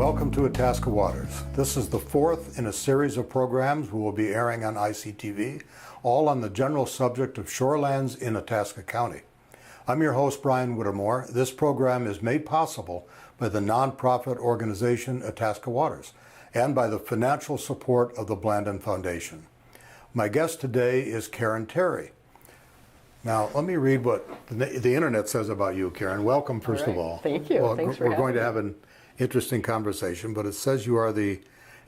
welcome to Itasca Waters. This is the fourth in a series of programs we will be airing on ICTV, all on the general subject of shorelands in Itasca County. I'm your host, Brian Whittemore. This program is made possible by the nonprofit organization Itasca Waters and by the financial support of the Blandin Foundation. My guest today is Karen Terry. Now, let me read what the internet says about you, Karen. Welcome, first of all. Thank you. Well, Thanks for we're having going to me. have an interesting conversation, but it says you are the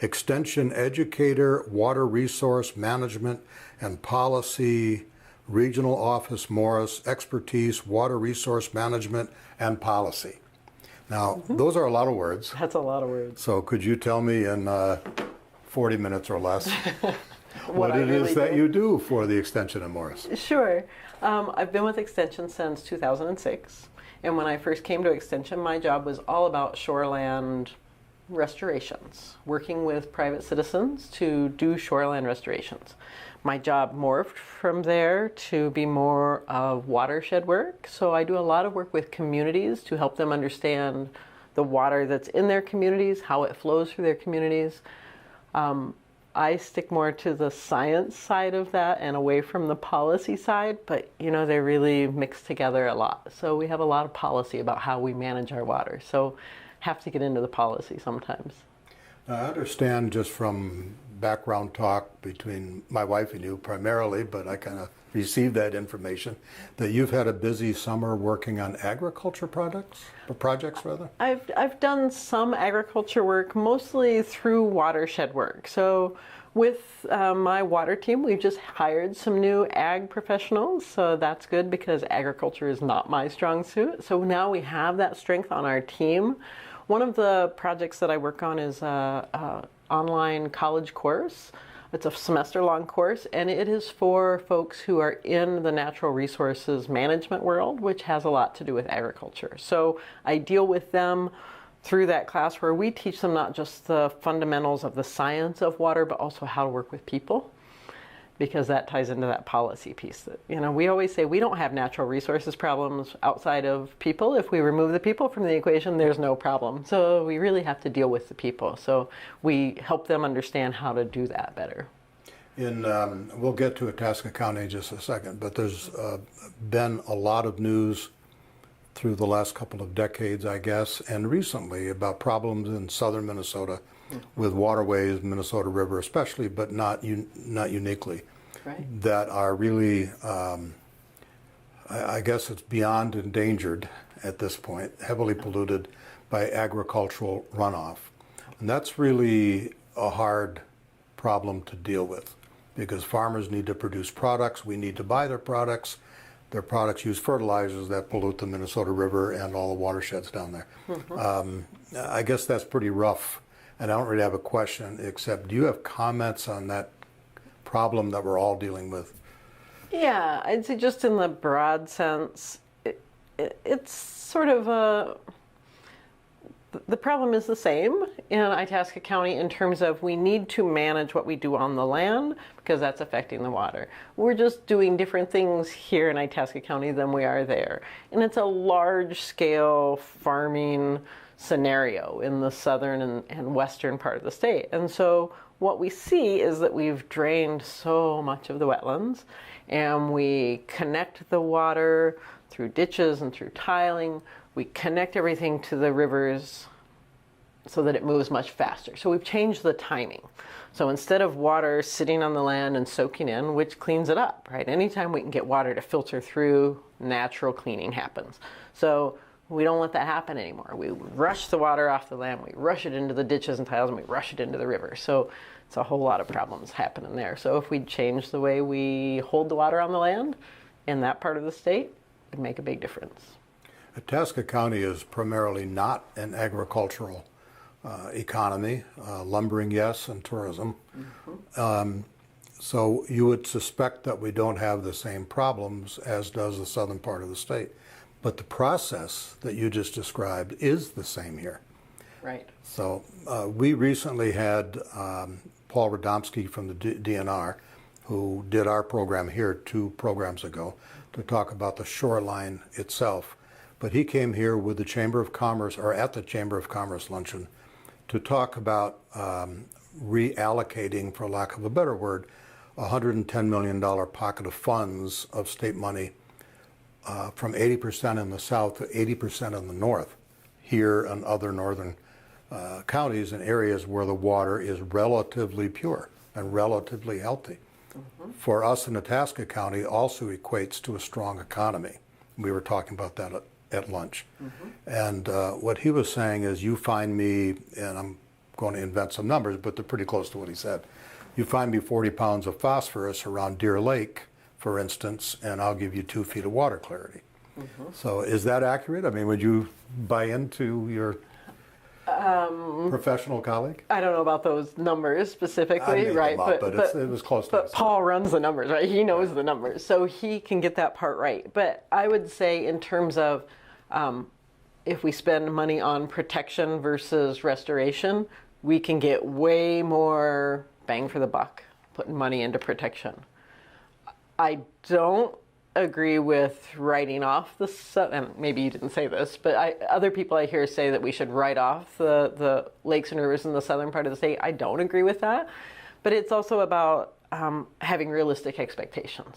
Extension Educator, Water Resource Management and Policy Regional Office Morris, Expertise, Water Resource Management and Policy. Now, those are a lot of words. That's a lot of words. So could you tell me in 40 minutes or less what it really is that do? you do for the Extension in Morris? Sure. I've been with Extension since 2006. And when I first came to Extension, my job was all about shoreland restorations, working with private citizens to do shoreland restorations. My job morphed from there to be more of watershed work. So I do a lot of work with communities to help them understand the water that's in their communities, how it flows through their communities. I stick more to the science side of that and away from the policy side, but you know, they really mix together a lot. So we have a lot of policy about how we manage our water. So have to get into the policy sometimes. Now, I understand just from background talk between my wife and you primarily, but I kind of received that information, that you've had a busy summer working on agriculture projects. I've done some agriculture work, mostly through watershed work. So with my water team, we've just hired some new ag professionals. So that's good because agriculture is not my strong suit. So now we have that strength on our team. One of the projects that I work on is an online college course. It's a semester-long course, and it is for folks who are in the natural resources management world, which has a lot to do with agriculture. So I deal with them through that class where we teach them not just the fundamentals of the science of water, but also how to work with people, because that ties into that policy piece. That, you know, we always say we don't have natural resources problems outside of people. If we remove the people from the equation, there's no problem. So we really have to deal with the people. So we help them understand how to do that better. We'll get to Itasca County in just a second, but there's been a lot of news through the last couple of decades, I guess, and recently about problems in southern Minnesota with waterways, Minnesota River especially, but not uniquely, Right. that are really, I guess it's beyond endangered at this point, heavily polluted by agricultural runoff. And that's really a hard problem to deal with because farmers need to produce products, we need to buy their products. Their products use fertilizers that pollute the Minnesota River and all the watersheds down there. I guess that's pretty rough. And I don't really have a question, except do you have comments on that problem that we're all dealing with? Yeah, I'd say just in the broad sense, it's sort of the problem is the same in Itasca County in terms of we need to manage what we do on the land because that's affecting the water. We're just doing different things here in Itasca County than we are there. And it's a large-scale farming scenario in the southern and western part of the state. And so what we see is that we've drained so much of the wetlands and we connect the water through ditches and through tiling. We connect everything to the rivers so that it moves much faster. So we've changed the timing. So instead of water sitting on the land and soaking in, which cleans it up, right? Anytime we can get water to filter through, natural cleaning happens. So we don't let that happen anymore. We rush the water off the land, we rush it into the ditches and tiles, and we rush it into the river. So it's a whole lot of problems happening there. So if we change the way we hold the water on the land in that part of the state, it'd make a big difference. Itasca County is primarily not an agricultural economy, lumbering, yes, and tourism. So you would suspect that we don't have the same problems as does the southern part of the state. But the process that you just described is the same here. Right. So we recently had Paul Radomski from the DNR, who did our program here 2 programs ago, to talk about the shoreline itself. But he came here with the Chamber of Commerce, or at the Chamber of Commerce luncheon, to talk about reallocating, for lack of a better word, $110 million pocket of funds of state money from 80% in the south to 80% in the north, here and other northern counties and areas where the water is relatively pure and relatively healthy. For us in Itasca County also equates to a strong economy. We were talking about that at lunch. And what he was saying is, you find me, and I'm going to invent some numbers, but they're pretty close to what he said. You find me 40 pounds of phosphorus around Deer Lake, for instance, and I'll give you 2 feet of water clarity. So is that accurate? I mean, would you buy into your professional colleague? I don't know about those numbers specifically, right? But it was close to But Paul runs the numbers, right? He knows the numbers, so he can get that part right. But I would say, in terms of if we spend money on protection versus restoration, we can get way more bang for the buck putting money into protection. I don't agree with writing off and maybe you didn't say this, but other people I hear say that we should write off the lakes and rivers in the southern part of the state. I don't agree with that, but it's also about having realistic expectations.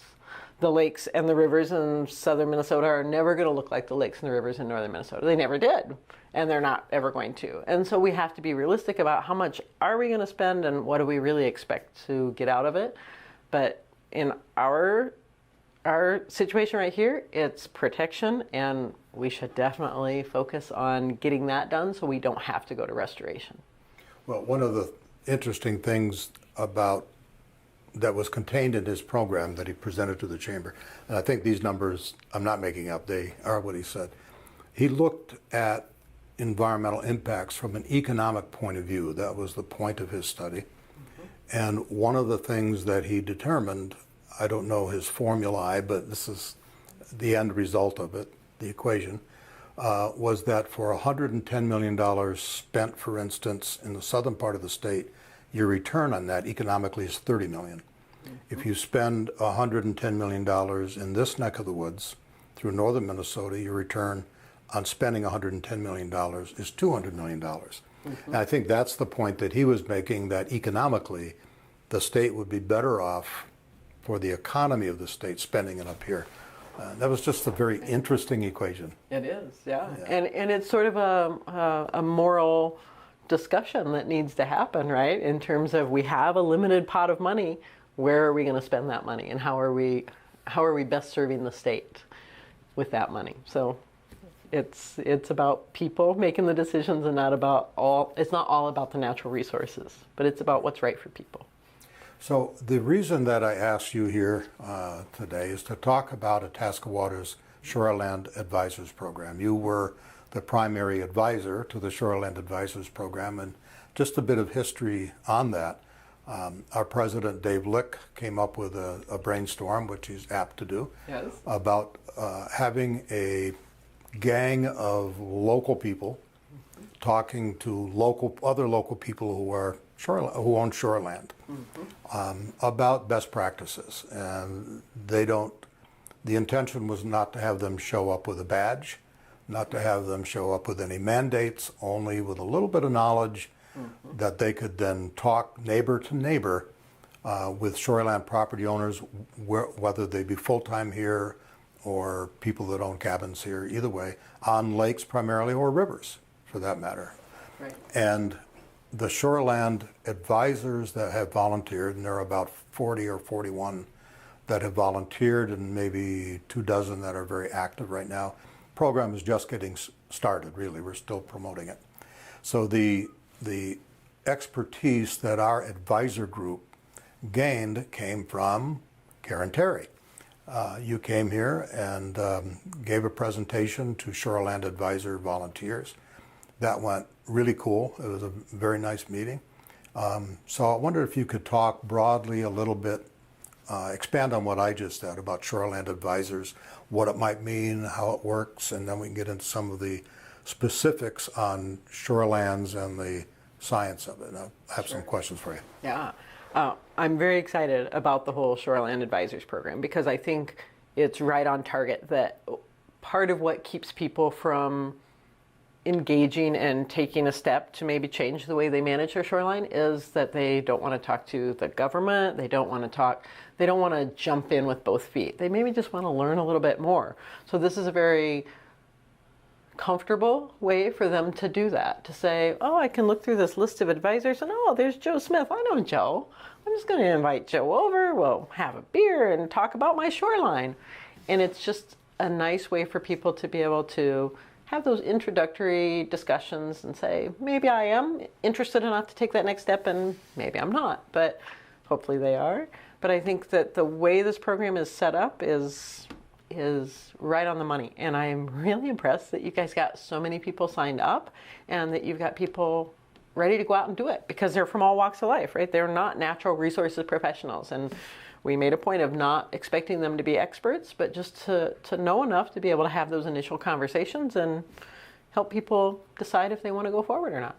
The lakes and the rivers in southern Minnesota are never going to look like the lakes and the rivers in northern Minnesota. They never did, and they're not ever going to. And so we have to be realistic about how much are we going to spend and what do we really expect to get out of it. But in our situation right here, it's protection, and we should definitely focus on getting that done so we don't have to go to restoration. Well, one of the interesting things about that was contained in his program that he presented to the chamber, and I think these numbers I'm not making up, they are what he said. He looked at environmental impacts from an economic point of view. That was the point of his study. And one of the things that he determined, I don't know his formulae, but this is the end result of it, the equation, was that for $110 million spent, for instance, in the southern part of the state, your return on that economically is $30 million. If you spend $110 million in this neck of the woods through northern Minnesota, your return on spending $110 million is $200 million. And I think that's the point that he was making, that economically the state would be better off for the economy of the state spending it up here. That was just a very interesting equation. It is, yeah. And it's sort of a moral discussion that needs to happen, right? In terms of, we have a limited pot of money, where are we going to spend that money, and how are we best serving the state with that money? So it's about people making the decisions, and it's not all about the natural resources, but it's about what's right for people. So the reason that I asked you here today is to talk about Itasca Waters Shoreland Advisors Program. You were the primary advisor to the Shoreland Advisors Program, and just a bit of history on that. Our president, Dave Lick, came up with a brainstorm, which he's apt to do, Yes. about having a gang of local people talking to other local people who own shoreland about best practices. And the intention was not to have them show up with a badge, not to have them show up with any mandates, only with a little bit of knowledge that they could then talk neighbor to neighbor with shoreland property owners, whether they be full-time here or people that own cabins here, either way, on lakes primarily, or rivers for that matter. Right. And the shoreland advisors that have volunteered, and there are about 40 or 41 that have volunteered, and maybe 24 that are very active right now. Program is just getting started, really. We're still promoting it. So the expertise that our advisor group gained came from Karen Terry. You came here and gave a presentation to Shoreland Advisor volunteers. That went really cool. It was a very nice meeting. So I wonder if you could talk broadly a little bit, expand on what I just said about Shoreland Advisors, what it might mean, how it works, and then we can get into some of the specifics on shorelands and the science of it. I have some questions for you. Yeah. I'm very excited about the whole Shoreland Advisors Program, because I think it's right on target that part of what keeps people from engaging and taking a step to maybe change the way they manage their shoreline is that they don't want to talk to the government. They don't want to jump in with both feet. They maybe just want to learn a little bit more. So this is a very comfortable way for them to do that, to say, oh, I can look through this list of advisors and oh, there's Joe Smith. I know Joe. I'm just going to invite Joe over. We'll have a beer and talk about my shoreline. And it's just a nice way for people to be able to have those introductory discussions and say, maybe I am interested enough to take that next step and maybe I'm not, but hopefully they are. But I think that the way this program is set up is right on the money. And I'm really impressed that you guys got so many people signed up and that you've got people ready to go out and do it, because they're from all walks of life, right? They're not natural resources professionals. And we made a point of not expecting them to be experts, but just to know enough to be able to have those initial conversations and help people decide if they want to go forward or not.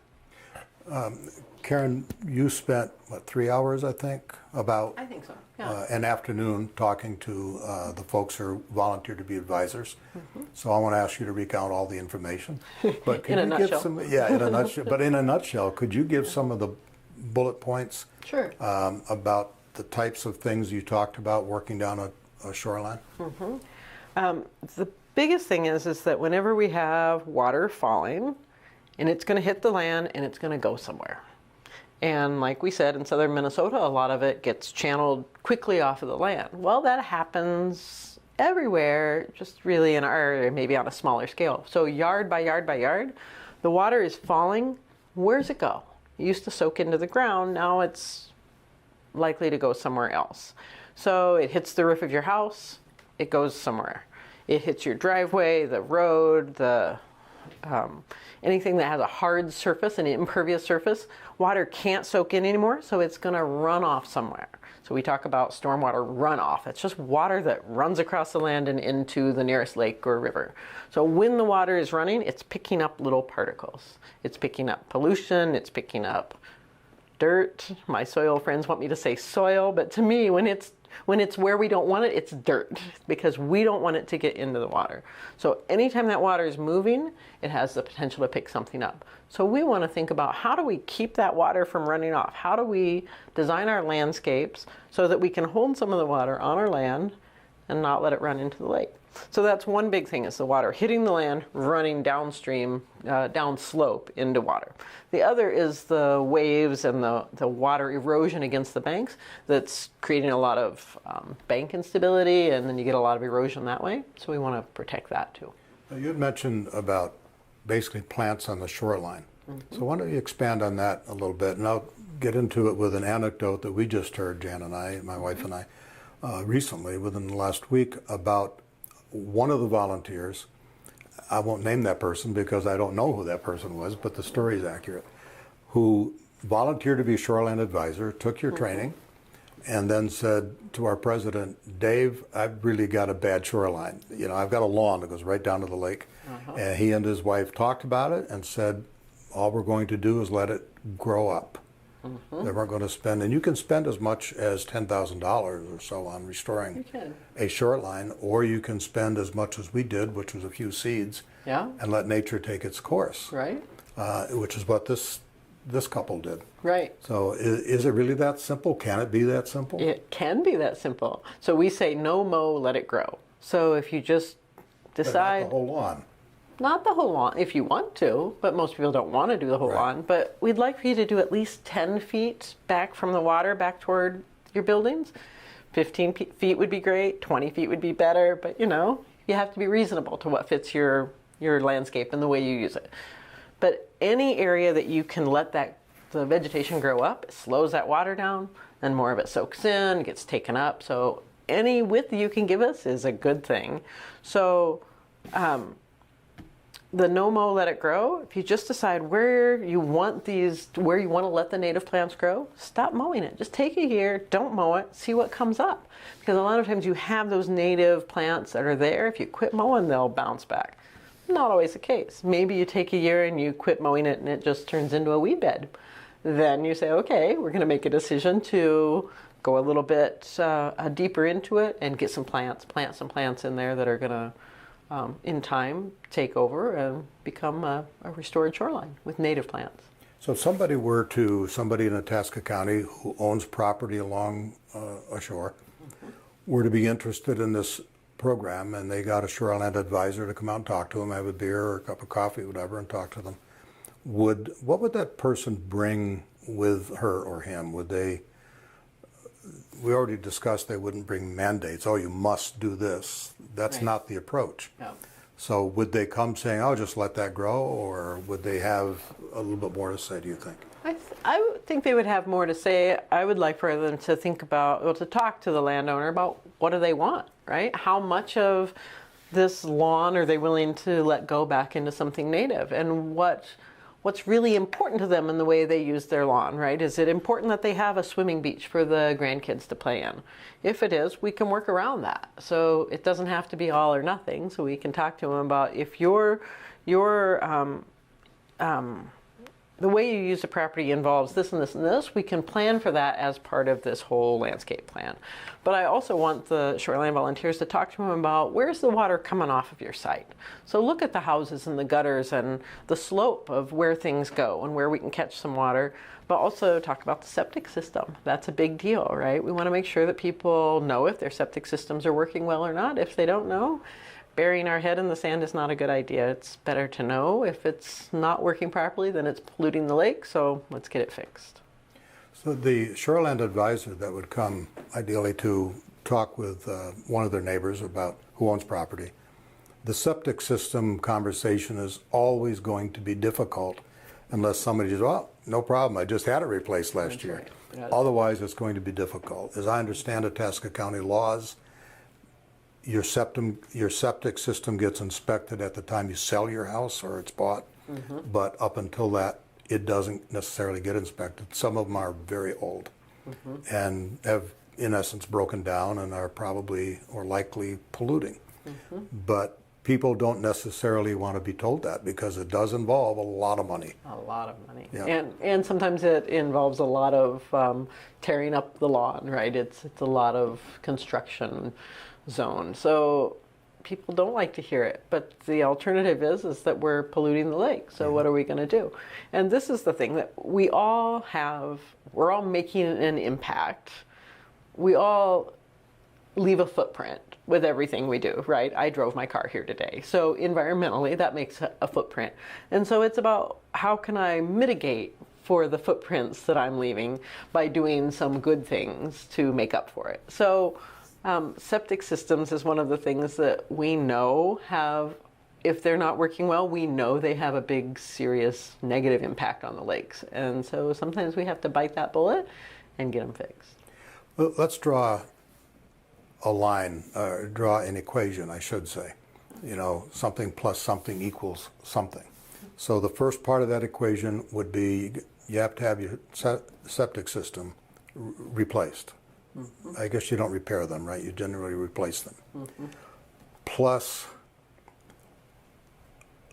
Karen, you spent, 3 hours, I think I think so, yeah. An afternoon talking to the folks who volunteered to be advisors. Mm-hmm. So I want to ask you to recount all the information. But in a nutshell. In a nutshell. But in a nutshell, could you give some of the bullet points Sure. About the types of things you talked about working down a shoreline? Mm-hmm. The biggest thing is that whenever we have water falling, and it's going to hit the land and it's going to go somewhere. And like we said, in southern Minnesota, a lot of it gets channeled quickly off of the land. Well, that happens everywhere, just really in our area, maybe on a smaller scale. So yard by yard by yard, the water is falling. Where's it go? It used to soak into the ground. Now it's likely to go somewhere else. So it hits the roof of your house, it goes somewhere. It hits your driveway, the road, anything that has a hard surface, an impervious surface, water can't soak in anymore, so it's going to run off somewhere. So we talk about stormwater runoff. It's just water that runs across the land and into the nearest lake or river. So when the water is running, it's picking up little particles. It's picking up pollution, it's picking up dirt. My soil friends want me to say soil, but to me, when it's where we don't want it, it's dirt, because we don't want it to get into the water. So anytime that water is moving, it has the potential to pick something up. So we want to think about, how do we keep that water from running off? How do we design our landscapes so that we can hold some of the water on our land and not let it run into the lake? So that's one big thing, is the water hitting the land, running downstream, downslope into water. The other is the waves and the water erosion against the banks that's creating a lot of bank instability, and then you get a lot of erosion that way. So we want to protect that too. You had mentioned about basically plants on the shoreline. Mm-hmm. So why don't you expand on that a little bit, and I'll get into it with an anecdote that we just heard, Jan and I, my wife and I, recently, within the last week, about one of the volunteers. I won't name that person because I don't know who that person was, but the story is accurate, who volunteered to be a shoreline advisor, took your training, and then said to our president, Dave, I've really got a bad shoreline. You know, I've got a lawn that goes right down to the lake. And he and his wife talked about it and said, all we're going to do is let it grow up. They weren't going to spend, and you can spend as much as $10,000 or so on restoring a shoreline, or you can spend as much as we did, which was a few seeds, and let nature take its course. Right. Which is what this couple did. Right. So is it really that simple? Can it be that simple? It can be that simple. So we say no mow, let it grow. So if you just decide. But not the whole lawn. Not the whole lawn, if you want to, but most people don't want to do the whole lawn. But we'd like for you to do at least 10 feet back from the water, back toward your buildings. 15 feet would be great, 20 feet would be better, but you know, you have to be reasonable to what fits your landscape and the way you use it. But any area that you can let the vegetation grow up, it slows that water down, and more of it soaks in, gets taken up. So any width you can give us is a good thing. So the no mow, let it grow. If you just decide where you want to let the native plants grow, stop mowing it. Just take a year, don't mow it, see what comes up. Because a lot of times you have those native plants that are there. If you quit mowing, they'll bounce back. Not always the case. Maybe you take a year and you quit mowing it and it just turns into a weed bed. Then you say, okay, we're going to make a decision to go a little bit deeper into it and get some plants, plant some plants in there that are going to in time, take over and become a restored shoreline with native plants. So if somebody in Itasca County who owns property along a shore, were to be interested in this program and they got a Shoreland advisor to come out and talk to them, have a beer or a cup of coffee, whatever, and talk to them, what would that person bring with her or him? We already discussed they wouldn't bring mandates, oh, you must do this. That's Right. not the approach. No. So would they come saying, oh, just let that grow, or would they have a little bit more to say, do you think? I would think they would have more to say. I would like for them to think about, well, to talk to the landowner about what do they want, right? How much of this lawn are they willing to let go back into something native? And what's really important to them in the way they use their lawn, right? Is it important that they have a swimming beach for the grandkids to play in? If it is, we can work around that. So it doesn't have to be all or nothing. So we can talk to them about if the way you use the property involves this and this and this, we can plan for that as part of this whole landscape plan. But I also want the shoreline volunteers to talk to them about where's the water coming off of your site. So look at the houses and the gutters and the slope of where things go and where we can catch some water, but also talk about the septic system. That's a big deal, right? We want to make sure that people know if their septic systems are working well or not. If they don't know, burying our head in the sand is not a good idea. It's better to know if it's not working properly, then it's polluting the lake, so let's get it fixed. So the Shoreland advisor that would come ideally to talk with one of their neighbors about who owns property, the septic system conversation is always going to be difficult unless somebody says, well, no problem, I just had it replaced last year. Right. Yeah. Otherwise, it's going to be difficult. As I understand Itasca County laws, your septic system gets inspected at the time you sell your house or it's bought, but up until that, it doesn't necessarily get inspected. Some of them are very old and have, in essence, broken down and are probably or likely polluting. But people don't necessarily want to be told that because it does involve a lot of money. A lot of money. Yeah. And sometimes it involves a lot of tearing up the lawn, right? It's a lot of construction zone. So people don't like to hear it, but the alternative is that we're polluting the lake. So what are we going to do? And this is the thing that we're all making an impact. We all leave a footprint with everything we do, right? I drove my car here today. So environmentally, that makes a footprint. And so it's about how can I mitigate for the footprints that I'm leaving by doing some good things to make up for it. So septic systems is one of the things that we know if they're not working well, we know they have a big, serious negative impact on the lakes. And so sometimes we have to bite that bullet and get them fixed. Well, let's draw a line, draw an equation, I should say. Something plus something equals something. So the first part of that equation would be you have to have your septic system replaced. I guess you don't repair them, right? You generally replace them. Plus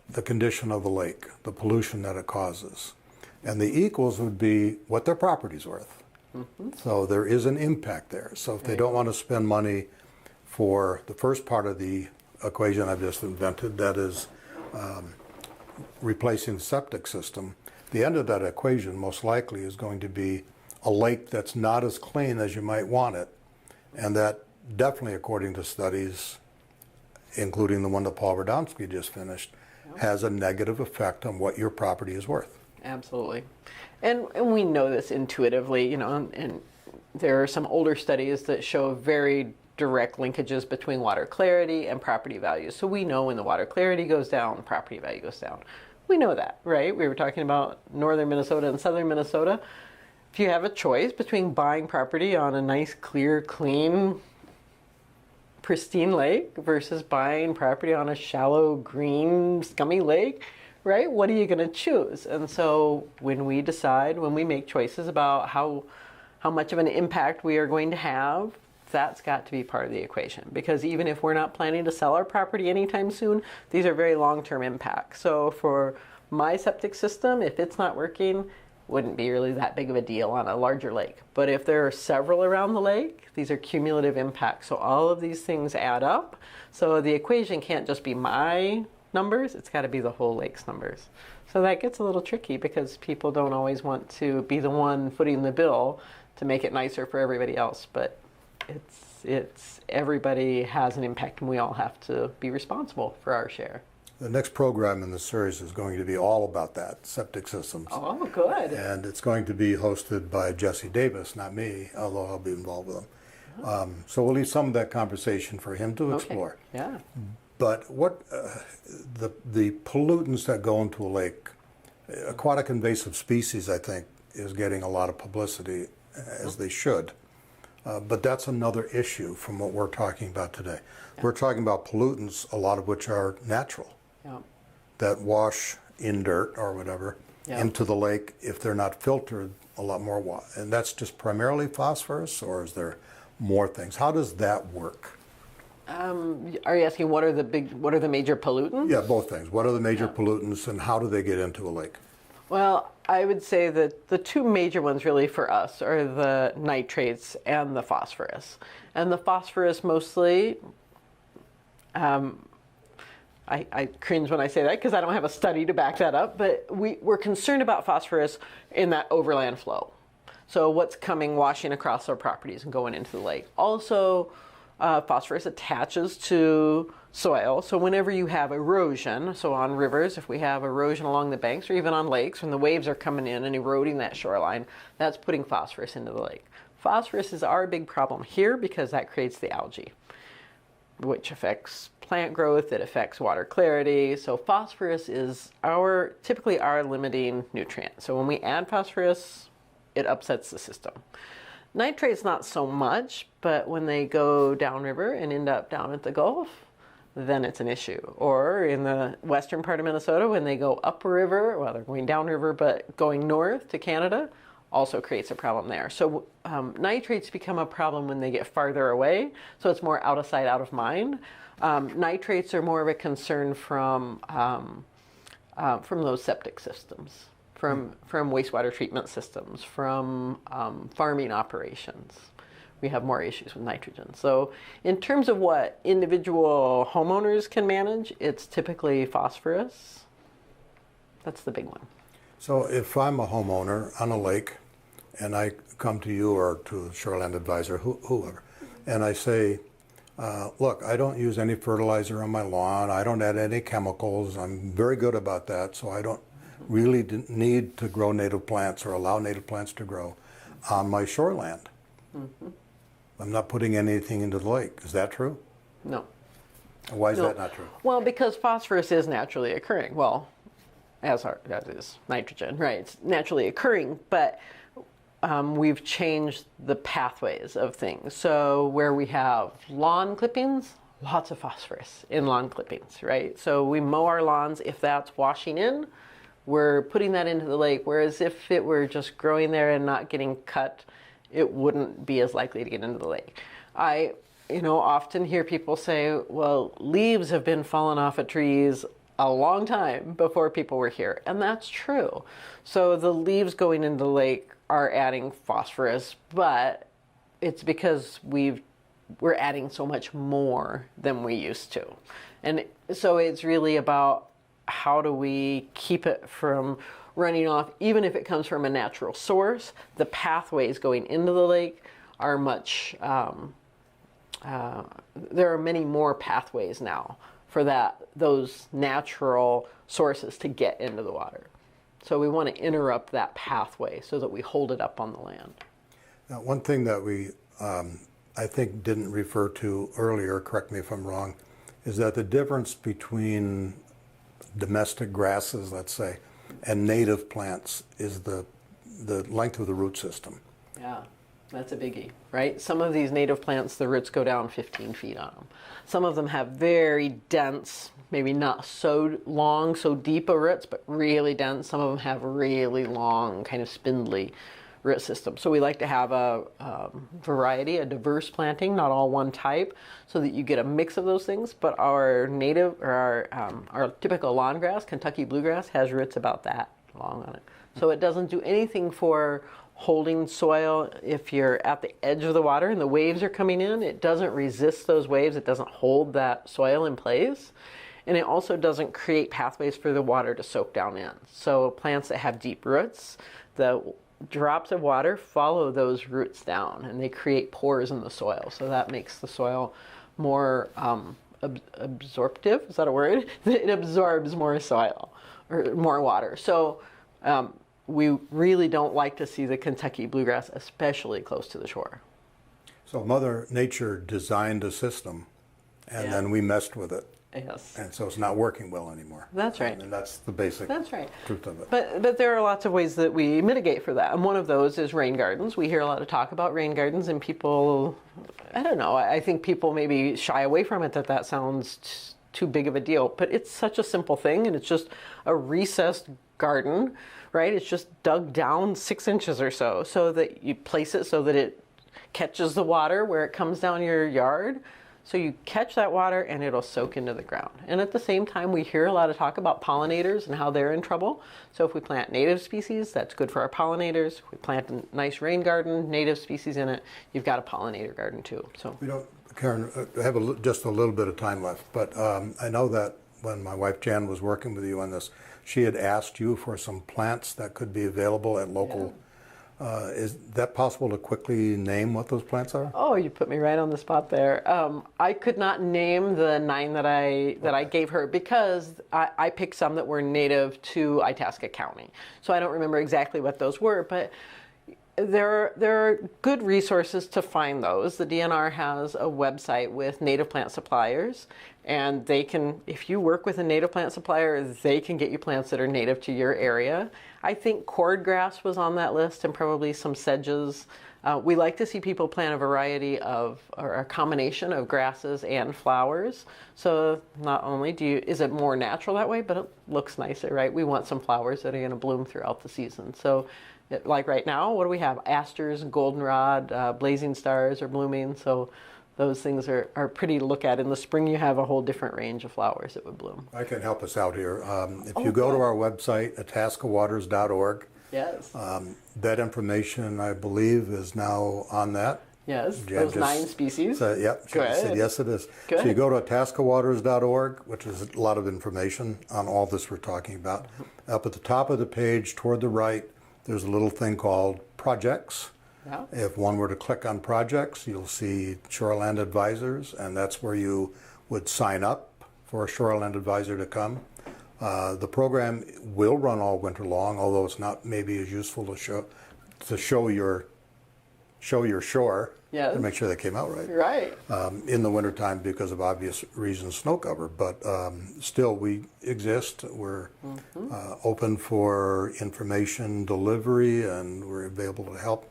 the condition of the lake, the pollution that it causes. And the equals would be what their property's worth. So there is an impact there. So if they don't want to spend money for the first part of the equation I've just invented, that is replacing the septic system, the end of that equation most likely is going to be a lake that's not as clean as you might want it, and that definitely, according to studies, including the one that Paul Radomski just finished, has a negative effect on what your property is worth. Absolutely. And we know this intuitively, and there are some older studies that show very direct linkages between water clarity and property value. So we know when the water clarity goes down, property value goes down. We know that, right? We were talking about northern Minnesota and southern Minnesota. If you have a choice between buying property on a nice, clear, clean, pristine lake versus buying property on a shallow, green, scummy lake, right? What are you going to choose? And so when we make choices about how much of an impact we are going to have, that's got to be part of the equation. Because even if we're not planning to sell our property anytime soon, these are very long-term impacts. So for my septic system, if it's not working, wouldn't be really that big of a deal on a larger lake. But if there are several around the lake, these are cumulative impacts. So all of these things add up. So the equation can't just be my numbers, it's got to be the whole lake's numbers. So that gets a little tricky because people don't always want to be the one footing the bill to make it nicer for everybody else. But it's everybody has an impact, and we all have to be responsible for our share. The next program in the series is going to be all about that, septic systems. Oh, good. And it's going to be hosted by Jesse Davis, not me, although I'll be involved with him. So we'll leave some of that conversation for him to explore. Okay. Yeah. But what the pollutants that go into a lake, aquatic invasive species, I think, is getting a lot of publicity, as they should. But that's another issue from what we're talking about today. Yeah. We're talking about pollutants, a lot of which are natural, that wash in dirt or whatever into the lake if they're not filtered a lot more. And that's just primarily phosphorus, or is there more things? How does that work? Are you asking what are the major pollutants? Yeah, both things. What are the major pollutants, and how do they get into a lake? Well, I would say that the two major ones really for us are the nitrates and the phosphorus. And the phosphorus mostly, I cringe when I say that because I don't have a study to back that up, but we're concerned about phosphorus in that overland flow. So what's coming, washing across our properties and going into the lake. Also, phosphorus attaches to soil. So whenever you have erosion, so on rivers, if we have erosion along the banks or even on lakes, when the waves are coming in and eroding that shoreline, that's putting phosphorus into the lake. Phosphorus is our big problem here because that creates the algae, which affects plant growth, it affects water clarity. So phosphorus is typically our limiting nutrient. So when we add phosphorus, it upsets the system. Nitrates not so much, but when they go downriver and end up down at the Gulf, then it's an issue. Or in the western part of Minnesota, when they go upriver, well, they're going downriver, but going north to Canada, also creates a problem there. So nitrates become a problem when they get farther away, so it's more out of sight, out of mind. Nitrates are more of a concern from those septic systems. From wastewater treatment systems, from farming operations. We have more issues with nitrogen. So in terms of what individual homeowners can manage, it's typically phosphorus. That's the big one. So if I'm a homeowner on a lake and I come to you or to Shoreland Advisor, whoever, and I say, look, I don't use any fertilizer on my lawn, I don't add any chemicals, I'm very good about that, so I don't really need to grow native plants or allow native plants to grow on my shoreland. Mm-hmm. I'm not putting anything into the lake. Is that true? No. Why is that not true? Well, because phosphorus is naturally occurring. Well, as is nitrogen, right? It's naturally occurring, but we've changed the pathways of things. So where we have lawn clippings, lots of phosphorus in lawn clippings, right? So we mow our lawns. If that's washing in, we're putting that into the lake, whereas if it were just growing there and not getting cut, it wouldn't be as likely to get into the lake. I often hear people say, well, leaves have been falling off of trees a long time before people were here, and that's true. So the leaves going into the lake are adding phosphorus, but it's because we're adding so much more than we used to. And so it's really about how do we keep it from running off, even if it comes from a natural source. The pathways going into the lake are much, there are many more pathways now for those natural sources to get into the water. So we want to interrupt that pathway so that we hold it up on the land. Now, one thing that we, I think, didn't refer to earlier, correct me if I'm wrong, is that the difference between domestic grasses, let's say, and native plants is the length of the root system. Yeah, that's a biggie, right? Some of these native plants, the roots go down 15 feet on them. Some of them have very dense, maybe not so long, so deep a roots, but really dense. Some of them have really long, kind of spindly root system. So we like to have a variety, a diverse planting, not all one type, so that you get a mix of those things. But our native, or our typical lawn grass, Kentucky bluegrass, has roots about that along on it. So it doesn't do anything for holding soil. If you're at the edge of the water and the waves are coming in, it doesn't resist those waves. It doesn't hold that soil in place. And it also doesn't create pathways for the water to soak down in. So plants that have deep roots, the drops of water follow those roots down and they create pores in the soil. So that makes the soil more absorptive. Is that a word? It absorbs more soil or more water. So we really don't like to see the Kentucky bluegrass, especially close to the shore. So Mother Nature designed a system, and then we messed with it. Yes. And so it's not working well anymore. That's right. And that's the basic truth of it. But there are lots of ways that we mitigate for that. And one of those is rain gardens. We hear a lot of talk about rain gardens, and people, I don't know, I think people maybe shy away from it, that sounds too big of a deal. But it's such a simple thing, and it's just a recessed garden, right? It's just dug down 6 inches or so that you place it so that it catches the water where it comes down your yard. So you catch that water and it'll soak into the ground. And at the same time, we hear a lot of talk about pollinators and how they're in trouble. So if we plant native species, that's good for our pollinators. If we plant a nice rain garden, native species in it, you've got a pollinator garden too. So we don't, Karen, have just a little bit of time left, but I know that when my wife Jan was working with you on this, she had asked you for some plants that could be available at local. Is that possible to quickly name what those plants are? Oh, you put me right on the spot there. I could not name the 9 that I gave her because I picked some that were native to Itasca County. So I don't remember exactly what those were, but there are good resources to find those. The DNR has a website with native plant suppliers, and they can, if you work with a native plant supplier, they can get you plants that are native to your area. I think cordgrass was on that list and probably some sedges. We like to see people plant a variety of, or a combination of grasses and flowers. So not only is it more natural that way, but it looks nicer, right? We want some flowers that are going to bloom throughout the season. So like right now, what do we have? Asters, goldenrod, blazing stars are blooming. So those things are pretty to look at. In the spring, you have a whole different range of flowers that would bloom. I can help us out here. If you go to our website, itascawaters.org, yes, that information, I believe, is now on that. Yes, those 9 species. Yep, she said yes, it is. Good. So you go to itascawaters.org, which is a lot of information on all this we're talking about. Up at the top of the page, toward the right, there's a little thing called projects. Yeah. If one were to click on projects, you'll see Shoreland Advisors, and that's where you would sign up for a Shoreland Advisor to come. The program will run all winter long, although it's not maybe as useful to show your shore. Yes. To make sure they came out right. Right. In the wintertime because of obvious reasons, snow cover. But still, we exist. We're open for information delivery, and we're available to help.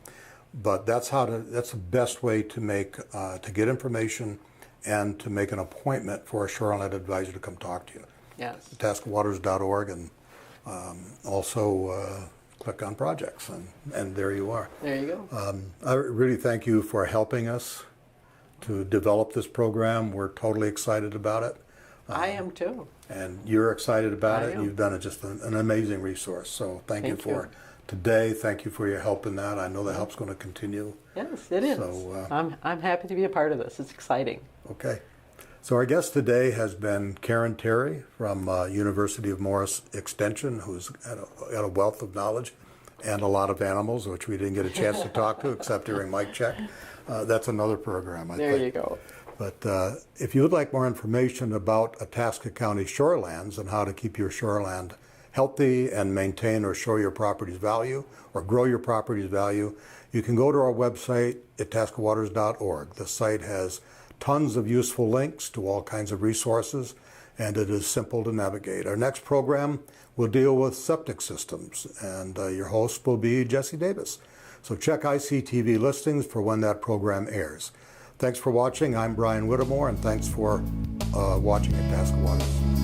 But that's the best way to get information and to make an appointment for a Shoreland Advisor to come talk to you. Yes. itascawaters.org, and also click on projects, and there you are. There you go. I really thank you for helping us to develop this program. We're totally excited about it. I am too. And you're excited about I it. am. You've done just an amazing resource. So thank you for today. Thank you for your help in that. I know the help's going to continue. Yes, it is. So, I'm happy to be a part of this. It's exciting. Okay. So our guest today has been Karen Terry from University of Morris Extension, who's got a wealth of knowledge and a lot of animals, which we didn't get a chance to talk to except during mic check. That's another program, I think. There you go. But if you would like more information about Itasca County shorelands and how to keep your shoreland healthy and maintain or show your property's value or grow your property's value, you can go to our website, itascawaters.org. The site has tons of useful links to all kinds of resources, and it is simple to navigate. Our next program will deal with septic systems, and your host will be Jesse Davis. So check ICTV listings for when that program airs. Thanks for watching. I'm Brian Whittemore, and thanks for watching Itasca Waters.